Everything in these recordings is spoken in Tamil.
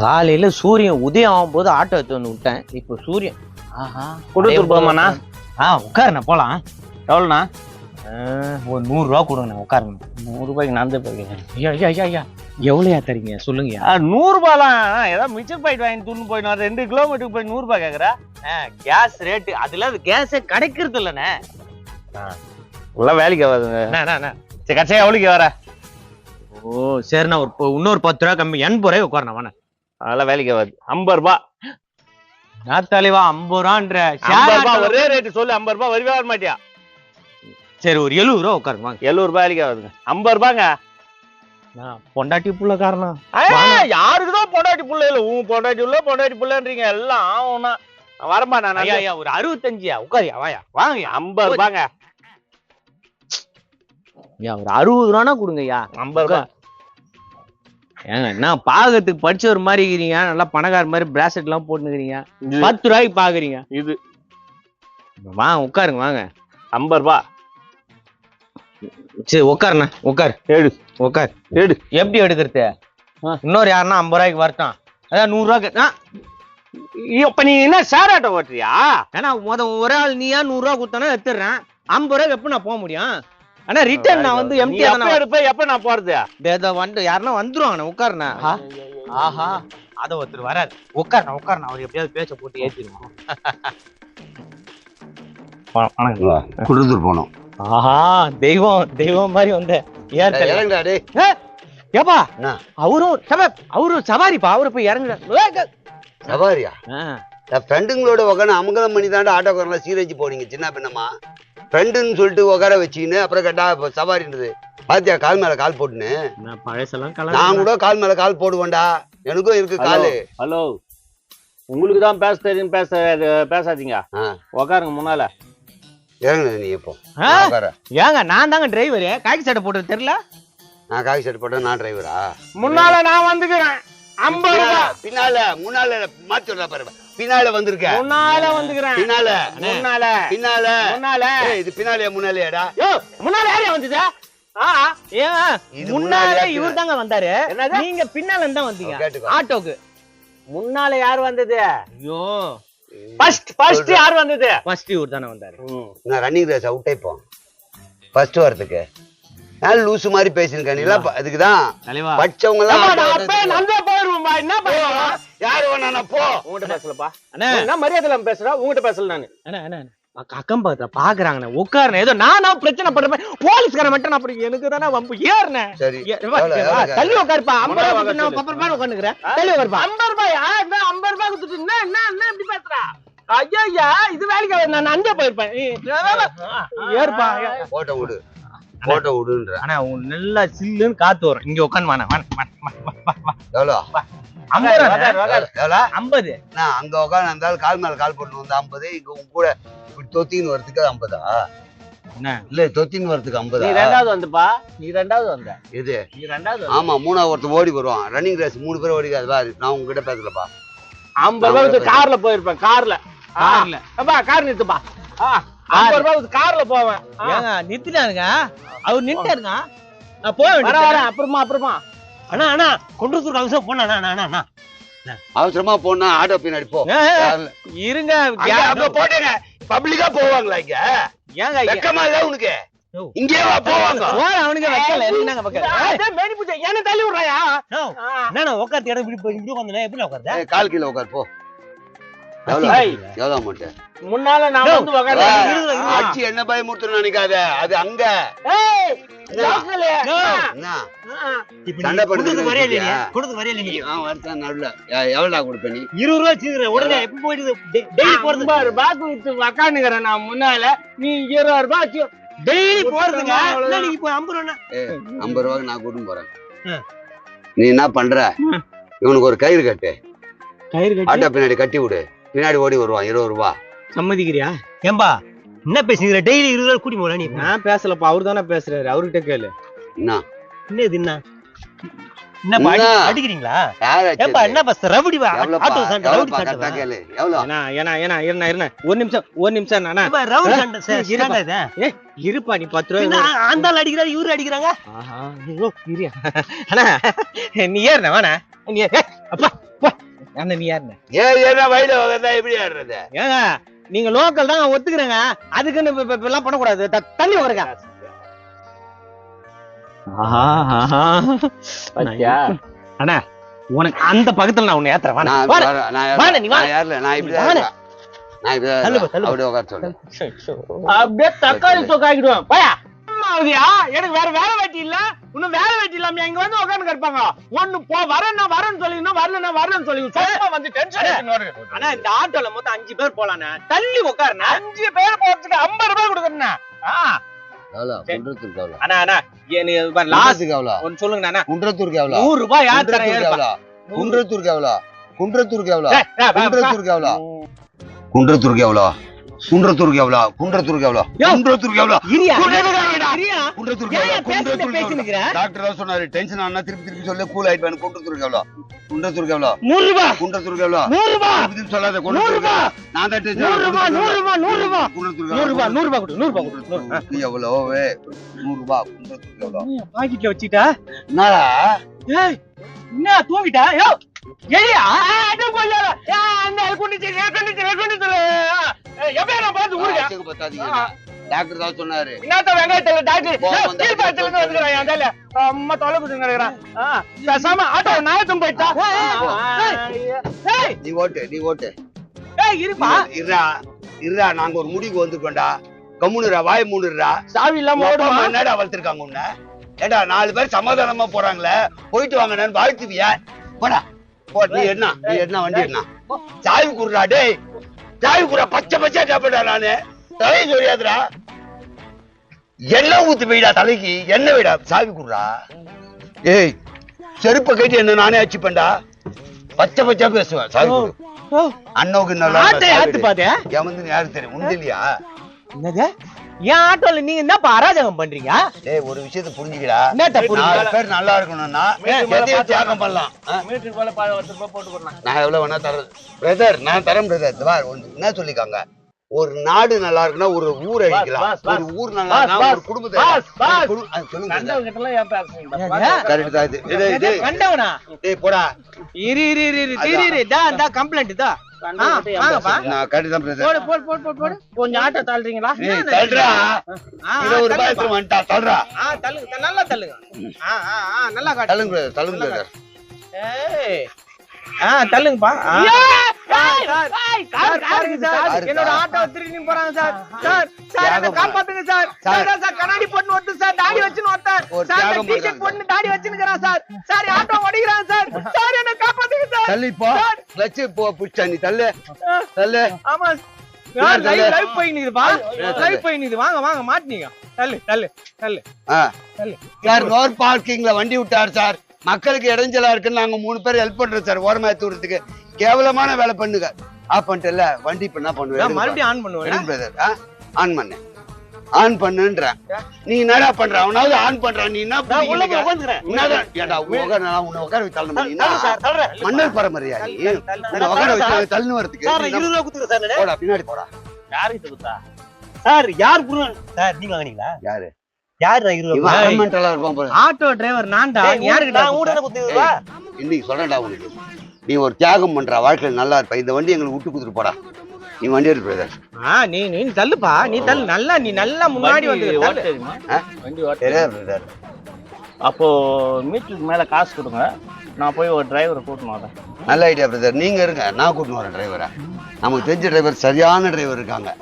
காலையில சூரியன் உதயம் ஆகும்போது ஆட்டோ எடுத்து வந்து விட்டேன். இப்போ சூரியன் கொடுத்துட்டு போமாண்ணா. உட்காருண்ணா போலாம். எவ்வளோண்ணா? ஒரு 100 ரூபா கொடுங்கண்ணா உட்காருங்க. 100 ரூபாய்க்கு நான் தான் போயிருக்கேன். ஐயா எவ்வளோயா தரீங்க சொல்லுங்க. 100 ரூபாய்லாம் ஏதாவது மிச்சர் பாயிண்ட் வாங்கி துண்ணு போயிடும். 2 கிலோமீட்டருக்கு போய் 100 ரூபாய் கேட்குறா. கேஸ் ரேட்டு அதுல கேஸே கிடைக்கிறது இல்லைண்ணே. எல்லாம் வேலைக்கு ஆகாதுங்க. சரி கட்சியா எவ்வளோக்கு வர? ஓ சரிண்ணா இன்னொரு 10 ரூபா கம்மி 80 ரூபாய் உட்காரணா வாண்ணே. அதெல்லாம் வேலைக்கு ஆகாது. 50 ரூபாய். நான் தலைவா 50 ரூபான்ற 50 ரூபாய் ஒரே ரேட்டு சொல்லு. 50 ரூபாய் வருவே வர மாட்டியா? சரி ஒரு 70 ரூபா உட்காருங்க வாங்க. 70 ரூபாய் வேலைக்கு ஆகுதுங்க. 50 ரூபாங்க. பொண்டாட்டி புள்ள காரணம் யாருக்குதான் பொண்டாட்டி புள்ள இல்ல. உன் பொண்டாட்டி புள்ளன்றீங்க எல்லாம் ஆகும்னா வரமா. நான் ஐயா ஒரு 65 உட்காரியா வாயா வாங்க. 50 ரூபாங்க. ஐயா ஒரு 60 ரூபானா கொடுங்கய்யா. 50 ரூபாய் ஏங்க என்ன பாகத்துக்கு படிச்ச ஒரு மாதிரி இருக்கிறீங்க. நல்லா பணக்கார மாதிரி பிராஸ்லெட் எல்லாம் போட்டுக்கிறீங்க. 10 ரூபாய்க்கு பாக்குறீங்க. இது வாங்க உட்காருங்க வாங்க. 50 ரூபாய். சரி உட்காருண்ணா உட்காரு. உட்காரு எடு. எப்படி எடுக்கிறது? இன்னொரு யாருன்னா 50 ரூபாய்க்கு வரட்டும். அதான் 100 ரூபாய்க்கு. இப்ப நீ என்ன ஷேர் ஆட்டோ ஓட்டுறியா? ஏன்னா ஒரே ஆள் நீயா 100 ரூபா கொடுத்தானே எடுத்துடுறேன். 50 ரூபாய்க்கு எப்ப நான் போக முடியும்? ஆனா ரிட்டர்ன் நான் வந்து எம்டி எடுப்பேன். எப்ப நான் போறது? வந்து யாருன்னா வந்துருவாங்கண்ணா உட்காருண்ணா. ஆஹா அத ஒருத்தர் வராது. உட்காருண்ணா அவர் எப்படியாவது பேச்ச போட்டு ஏத்திடுவோம். கொடுத்துட்டு போனோம். ஆஹா தெய்வம் மாதிரி வந்த ஏப்பா. அவரும் சவாரிப்பா. அவரு போய் இறங்குற சவாரியா? ஃப்ரெண்டுங்களோட உட்காந்து அமங்கலம் பண்ணி தாண்டா ஆட்டோக்காரெல்லாம் சீரழிச்சு போனீங்க சின்ன பின்னமா. ஃப்ரெண்டுன்னு சொல்லிட்டு உட்கார வச்சுக்கின்னு அப்புறம் கேட்டா சவாரின்றது பாத்தியா? கால் மேல கால் போட்டுன்னு பழசெல்லாம் நான் கூட கால் மேல கால் போடுவேன்டா. எனக்கும் இருக்கு காலு. ஹலோ உங்களுக்கு தான் பேச தெரியும். பேசாதீங்க. உக்காருங்க முன்னால. ஏங்க நீ எப்போ ஏங்க நான் தாங்க டிரைவரு. காக்கி சட்டை போட்டு தெரியல. நான் காக்கி சட்டை போட்டேன். நான் டிரைவரா? முன்னால நான் வந்துக்கிறேன். 50 ரூபாய். பின்னால முன்னால மாத்தி பாரு. பின்னால வந்திருக்கேன். முன்னால வந்துக்கிறேன். பின்னால இது பின்னாலே முன்னாலேடா. முன்னால யாரையா வந்தது? முன்னாலே இவர் தாங்க வந்தாரு. நீங்க பின்னால தான் வந்தீங்க ஆட்டோக்கு. முன்னால யார் வந்தது? ஐயோ ஃபர்ஸ்ட் யார் வந்தது? ஃபர்ஸ்ட் இவர் தானே வந்தாரு. நான் ரன்னிங் ரேஸ் அவுட் ஆயிப்போம் ஃபர்ஸ்ட் வரதுக்கு. நான் லூசு மாதிரி பேசிருக்கேன். அதுக்குதான் படிச்சவங்க எல்லாம் என்ன யாரு வேணா போ. உங்ககிட்ட பேசலப்பா. என்ன மரியாதை இல்லாம பேசுறா? உங்ககிட்ட பேசல நானு. அக்கம் பக்கத்துல பாக்குறாங்க உட்காருன. ஏதோ நானா பிரச்சனை பண்றேன். போலீஸ்கார மட்டும் அப்படி எனக்கு தானே வம்பு ஏறினேன். தள்ளி உட்காருப்பா. 50 ரூபாய் உட்காந்துக்கிறேன். தள்ளி உட்காருப்பா. 50 ரூபாய் 50 ரூபாய் கொடுத்துட்டு என்ன இப்படி பேசுறா? ஐயா இது வேலைக்கு நான் அங்கே போயிருப்பேன். ஏறுப்பா. போட்டோ விடுன்ற. ஆனா நல்லா சில்லுன்னு காத்து வரும். இங்க உட்காந்து 50. நான் அங்க உட்காந்து இருந்தாலும் கால் மேல கால் போட்டு வந்து 50. இங்க உங்க கூட இப்படி தொத்தின்னு வரதுக்கு 50. இல்ல தொத்தின்னு வரதுக்கு 50. நீ ரெண்டாவது வந்துப்பா. நீ ரெண்டாவது வந்த. இது நீ ரெண்டாவது. ஆமா மூணாவது ஒருத்தர் ஓடி வருவான். ரன்னிங் ரேஸ் 3 பேர் ஓடிக்காதுவா. நான் உங்ககிட்ட பேசலப்பா. 50 ரூபாய் கார்ல போயிருப்பேன். கார்ல கார் நிறுத்துப்பா. 50 ரூபாய் கார்ல போவேன். ஏங்க நிறுத்திட்டாருங்க. அவர் நின்ட்டாருங்க. நான் போய் வரேன். அப்புறமா அண்ணா கொண்டு அவசரம் போனா அவசரமா போனா ஆட்டோ பின்னாடி போ. இருங்க போட்டேங்க. பப்ளிக்கா போவாங்களா இங்க? ஏங்க வெக்கமா இல்ல உனக்கு? இங்கே போவாங்க. அவனுக்கு வைக்கல. என்னங்க பக்கம் மேனி பூஜை என்ன தள்ளி விடுறாயா? என்ன உட்காந்து இடம் இப்படி உட்காந்து எப்படி உட்காருத? கால் கீழே உட்கார் போ. எவ்வளவு அமௌண்ட்? முன்னால நான் வந்து உட்கார்ந்து ஆட்சி என்ன பயமுறுத்துன்னு நினைக்காத. அது அங்க சண்டை கொடுத்து வரையில நடுல எவ்வளவு கொடுப்ப? நீ 20 ரூபாய் சீக்கிர உடனே எப்ப போயிட்டு டெய்லி போறது பேக் வித்து உக்காந்துக்கிறேன் நான் முன்னால. நீ 20 ரூபாய் டெய்லி போறதுங்க. நீங்க இப்போ 50 ரூபா 50 ரூபாய்க்கு நான் கூட்டிட்டு போறேன். நீ என்ன பண்ற? இவனுக்கு ஒரு கயிறு கட்டு. ஆட்டோ பின்னாடி கட்டி விடு. பின்னாடி ஓடி வருவான். 20 ரூபாய் சம்மதிக்கிறியா? ஏம்பா என்ன பேசுகிற? டெய்லி 20 ரூபாய் கூட்டி போற. நீ நான் பேசலப்பா. அவரு தானே பேசுறாரு. அவர்கிட்ட கேளு. என்னது என்ன அடிக்கிறீங்களா? என்ன பஸ் ரவுடி ஆட்டோ சண்டை ரவுடி சண்டை கேளு. எவ்வளவு? ஒரு நிமிஷம் நானா ரவுடி சண்டை இருப்பா. நீ 10 ரூபாய் அந்த ஆள் அடிக்கிறாரு இவரு அடிக்கிறாங்க. ஆஹா நீ ஏறின வேணா. நீ அப்பா அண்ணா நீ யாருண்ணே? ஏன்னா வயல வகை எப்படி ஆடுறது? ஏங்க நீங்க லோக்கல் தான் ஒத்துக்கிறேங்க, அதுக்குன்னு எல்லாம் பண்ணக்கூடாது. தள்ளி வருங்க. அண்ணா உனக்கு அந்த பக்கத்துல நான் உன்னை ஏத்துறேன். அப்படியே தக்காளி தொக்காக்கிடுவேன். எனக்கு வேற வேலை வெட்டி இல்ல, இன்னும் வேலை வெட்டி இல்லாம இங்க வந்து உட்காந்து கிடப்பாங்க. ஒண்ணு போ வரேன்னா வரேன்னு சொல்லிக்கணும், வரலன்னா வரலன்னு சொல்லி வந்து டென்ஷன். ஆனா இந்த ஆட்டோல மொத்தம் 5 பேர் போலானே, தள்ளி உட்காருண்ணா. 5 பேர் போறதுக்கு 50 ரூபாய் கொடுக்கணும்ண்ணா. அண்ணா அண்ணா லாஸ்ட்டுக்கு எவ்வளோ ஒன்னு சொல்லுங்கண்ணா. குன்றத்தூருக்கு எவ்வளோ? 100 ரூபாய். குன்றத்தூருக்கு எவ்வளோ? குன்றத்தூருக்கு எவ்வளோ? குன்றத்தூருக்கு எவ்வளோ? குன்றத்தூருக்கு எவ்வளோ? குன்றத்தூருக்கு எவ்வளோ? குன்றத்தூருக்கு எவ்வளோ? குன்றத்தூருக்கு எவ்வளோ? குன்றத்தூருக்கு எவ்வளோ? டாக்டர் தான் சொன்னாரு, டென்ஷன் ஆனா திருப்பி சொல்ல கூல் ஆயிட்டு. குன்றத்தூருக்கு எவ்வளோ? குன்றத்தூருக்கு எவ்வளோ? 100 ரூபாய். குன்றத்தூருக்கு எவ்வளோ? 100 ரூபாய். சொல்லாத குன்றத்தூருக்கு நான் தான் டென்ஷன். 100 ரூபாய் 100 ரூபாய் 100 ரூபாய். குன்றத்தூருக்கு 100 ரூபாய் 100 ரூபாய் கொடு. 100 ரூபாய் கொடு. எவ்வளோவே 100 ரூபாய். குன்றத்தூருக்கு எவ்வளோ? பாக்கெட்ல வச்சிட்டா என்னடா? ஏய் என்ன தூங்கிட்டா? யோ ஏய்யா அட போயல. அந்த குண்டிச்சு டாக்டர் தான் சொன்னாரு. என்னத்த வெங்காயத்துல டாக்டர் கீழ் பாத்துல இருந்து வந்துறான். அந்தால அம்மா தொலை குடுங்க இருக்கறான். பேசாம ஆட்டோ நாயத்தும் போய்டா. ஏய் நீ ஓட்டு. ஏய் இருப்பா. இருடா நாங்க ஒரு முடிவுக்கு வந்துட்டோம்டா. கம்முனுடா வாய் மூடுறா. சாவி இல்லாம ஓடுமா? என்னடா வளர்த்திருக்காங்க உன்னை? ஏடா 4 பேர் சமாதானமா போறாங்களே, போயிட்டு வாங்கன்னு வாழ்த்துவியா? போடா போ. நீ என்ன வண்டி என்ன சாவி குடுறா. டேய் சாவி குடுறா. பச்சை சாப்பிடா. நானு தலையை சொரியாதுடா. எண்ணெய் ஊத்து போயிடா தலைக்கு. எண்ணெய் வைடா. சாவி குடுறா. ஏய் செருப்ப கட்டி என்ன நானே அச்சுப்பேன்டா. பச்சை பேசுவேன். சாவி குடு. அண்ணோக்கு நல்லா என் வந்து யாருக்கு தெரியும்? உண்டு இல்லையா? என்னது ஏன் ஆட்டோல நீங்க என்ன அராஜகம் பண்றீங்க? டேய் ஒரு விஷயத்தை புரிஞ்சுக்கடா. 4 பேர் நல்லா இருக்கணும்னா எதையும் தியாகம் பண்ணலாம். மீட்டருக்கு மேல 10 ரூபாய் போட்டு போறேன். நான் எவ்வளவு வேணா தரேன் பிரதர். நான் தரேன் பிரதர். என்ன சொல்லிக்காங்க, ஒரு நாடு நல்லா இருக்குன்னா ஒரு ஊர் அழிக்கலாம். ஒரு ஊர் நல்லா இருக்குன்னா ஒரு குடும்பத்தை கரெக்ட் தான். இது கண்டவனா? டேய் போடா. இரு டா கம்ப்ளைன்ட் தான். நான் கரெக்ட் தான் பிரதர். போடு கொஞ்சம் ஆட்டோ தள்ளுறீங்களா? தள்ளுடா. 20 ரூபாய் எடுத்து வந்துட்டா. தள்ளுடா. தள்ளுங்க நல்லா தள்ளுங்க. நல்லா காட்டு. தள்ளுங்க பிரதர். ஏய் தள்ளுங்கப்பா. என்னோட ஆட்டோ திரும்பி போறாங்க சார். சார் என்ன காப்பாத்துங்க சார். சார் கண்ணாடி போட்டு ஓட்டு சார். தாடி வச்சுன்னு ஓட்டார் சார். டீ-ஷர்ட் போட்டு தாடி வச்சுன்னுக்கறான் சார். சார் ஆட்டோ ஓடிறான் சார். சார் என்ன காப்பாத்துங்க சார். தள்ளி போ. லட்ச போ புடிச்சா நீ தள்ளு. ஆமா லைவ் போய் நிக்குதுப்பா. லைவ் போய் நிக்குது. வாங்க மாட்டீங்க. தள்ளு. சார் ரோட் பார்க்கிங்ல வண்டி விட்டார் சார். மக்களுக்கு இடைஞ்சலா இருக்குன்னு நாங்க 3 பேர் ஹெல்ப் பண்றோம் சார். ஓரமா ஏத்தி விடுறதுக்கு கேவலமான வேலை பண்ணுங்க. ஆஃப் பண்ணிட்டல வண்டி இப்ப என்ன பண்ணுவேன்? மறுபடியும் ஆன் பண்ணுவேன் பிரதர். ஆன் பண்ணு. ஆன் பண்ணுன்ற நீ என்னடா பண்ற? அவனாவது ஆன் பண்றான். நீ என்ன உள்ள உட்கார்ந்துறேன். என்னடா ஏடா உன்னை உட்கார வச்சு தள்ளணும். நீ என்ன மன்னர் பரம்பரையா? நீ உன்னை உட்கார வச்சு தள்ளு வரதுக்கு சார் 20 ரூபாய் குடுங்க சார். போடா பின்னாடி போடா. யாருக்கு குடுத்தா சார்? யார் குடுங்க சார்? நீங்க வாங்குனீங்களா? யாரு 20 ரூபாய்? ஆட்டோ டிரைவர் நான்டா. யாருக்கு நான் ஊடற குத்துவா? இன்னைக்கு சொல்றேன்டா உனக்கு. நீ ஒரு தியாகம் பண்ற. வாழ்க்கையில நல்லா இருப்ப. இந்த வண்டி எங்களுக்கு விட்டு குடுத்துட்டு போடா. நீ வண்டி எடுத்து பிரதர். நீ தள்ளுப்பா. நீ தள்ளு. நல்லா நீ நல்லா முன்னாடி வந்து தள்ளு. வண்டி ஓட்டுறியா பிரதர்? அப்போ மீட்டருக்கு மேல காசு கொடுங்க. நான் போய் ஒரு டிரைவரை கூட்டிட்டு வரேன். நல்ல ஐடியா பிரதர். நீங்க இருங்க, நான் கூட்டிட்டு வரேன் டிரைவரை. நமக்கு தெரிஞ்ச டிரைவர், சரியான டிரைவர் இருக்காங்க.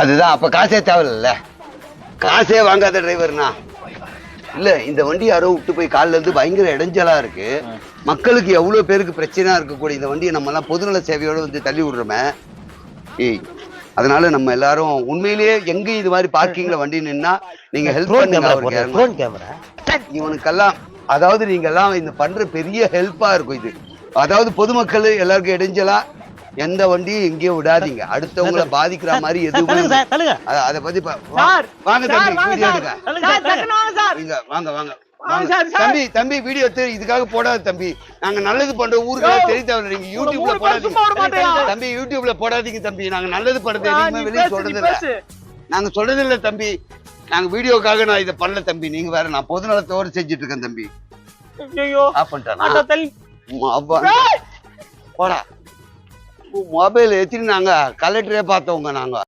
அதுதான் அப்ப காசே தேவையில்ல. காசே வாங்காத டிரைவர்னா இல்ல. இந்த வண்டி யாரோ விட்டு போய் காலில இருந்து பயங்கர இடைஞ்சலா இருக்கு. மக்களுக்கு எவ்வளவு பேருக்கு பிரச்சனையா இருக்கக்கூடிய இந்த வண்டியை நம்ம எல்லாம் பொதுநல சேவையோட வந்து தள்ளி விடுறோமே. அதனால நம்ம எல்லாரும் உண்மையிலேயே எங்க இது மாதிரி பார்க்கிங்ல வண்டி நின்னா நீங்க ஹெல்ப் பண்ணுங்க. இவனுக்கெல்லாம் அதாவது நீங்க எல்லாம் இந்த பண்ற பெரிய ஹெல்ப்பா இருக்கும் இது. அதாவது பொதுமக்கள் எல்லாருக்கும் இடைஞ்சலா எந்த வண்டியும் எங்கேயும் விடாதீங்க. அடுத்தவங்களை பாதிக்கிற மாதிரி எதுவுமே. அத பத்தி வாங்க தம்பி வீடியோ எடுத்து இதுக்காக போடாது தம்பி. நாங்க நல்லது பண்ற ஊருக்கு தெரிய தேவை. நீங்க யூடியூப்ல போடாதீங்க தம்பி. யூடியூப்ல போடாதீங்க தம்பி. நாங்க நல்லது பண்றது எதுவுமே வெளியே சொல்றது இல்ல. நாங்க சொல்றது இல்ல தம்பி. நாங்க வீடியோக்காக நான் இதை பண்ணல தம்பி. நீங்க வேற. நான் பொதுநலத்தோடு செஞ்சுட்டு இருக்கேன் தம்பி. ஐயோ ஆஃப் பண்ணிட்டானா ஆட்டோ தள்ளி போடா மொபைல் எத்தினாங்க கலெக்டரே பார்த்தவங்க நாங்க